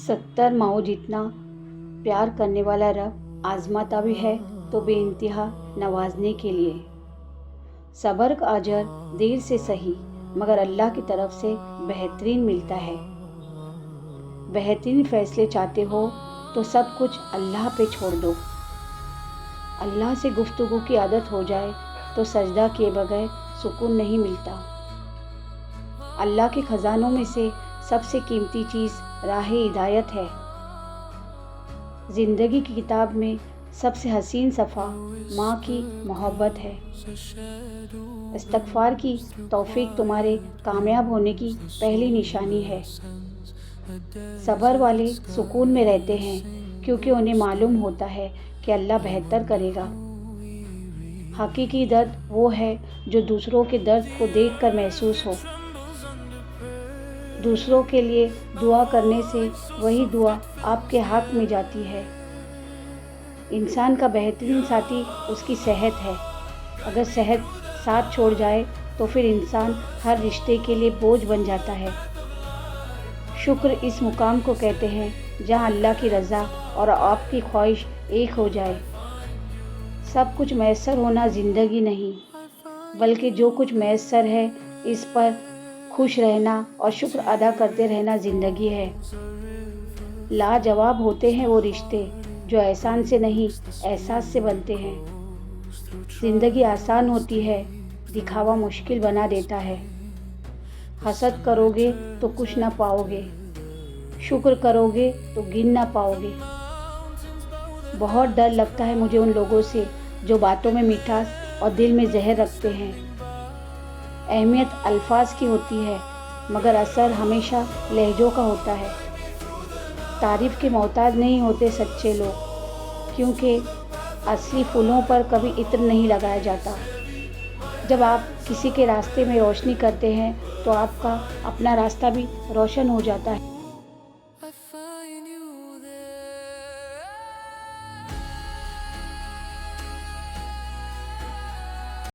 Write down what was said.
70 माओ जितना प्यार करने वाला रब आजमाता भी है तो बेइंतहा नवाजने के लिए। सब्र का अजर देर से सही मगर अल्लाह की तरफ से बेहतरीन मिलता है। बेहतरीन फैसले चाहते हो तो सब कुछ अल्लाह पे छोड़ दो। अल्लाह से गुफ्तगू की आदत हो जाए तो सजदा किए बगैर सुकून नहीं मिलता। अल्लाह के खजानों में से सबसे कीमती चीज़ राह हिदायत है। ज़िंदगी की किताब में सबसे हसीन सफ़ा माँ की मोहब्बत है। इस्तग़फ़ार की तौफीक तुम्हारे कामयाब होने की पहली निशानी है। सब्र वाले सुकून में रहते हैं क्योंकि उन्हें मालूम होता है कि अल्लाह बेहतर करेगा। हकीकी दर्द वो है जो दूसरों के दर्द को देखकर महसूस हो। दूसरों के लिए दुआ करने से वही दुआ आपके हाथ में जाती है। इंसान का बेहतरीन साथी उसकी सेहत है। अगर सेहत साथ छोड़ जाए तो फिर इंसान हर रिश्ते के लिए बोझ बन जाता है। शुक्र इस मुकाम को कहते हैं जहाँ अल्लाह की रज़ा और आपकी ख्वाहिश एक हो जाए। सब कुछ मैसर होना ज़िंदगी नहीं, बल्कि जो कुछ मैसर है इस पर खुश रहना और शुक्र अदा करते रहना ज़िंदगी है। लाजवाब होते हैं वो रिश्ते जो एहसान से नहीं एहसास से बनते हैं। ज़िंदगी आसान होती है, दिखावा मुश्किल बना देता है। हसद करोगे तो कुछ ना पाओगे, शुक्र करोगे तो गिन ना पाओगे। बहुत डर लगता है मुझे उन लोगों से जो बातों में मिठास और दिल में जहर रखते हैं। अहमियत अल्फाज की होती है मगर असर हमेशा लहजों का होता है। तारीफ़ के मोहताज नहीं होते सच्चे लोग, क्योंकि असली फूलों पर कभी इत्र नहीं लगाया जाता। जब आप किसी के रास्ते में रोशनी करते हैं तो आपका अपना रास्ता भी रोशन हो जाता है।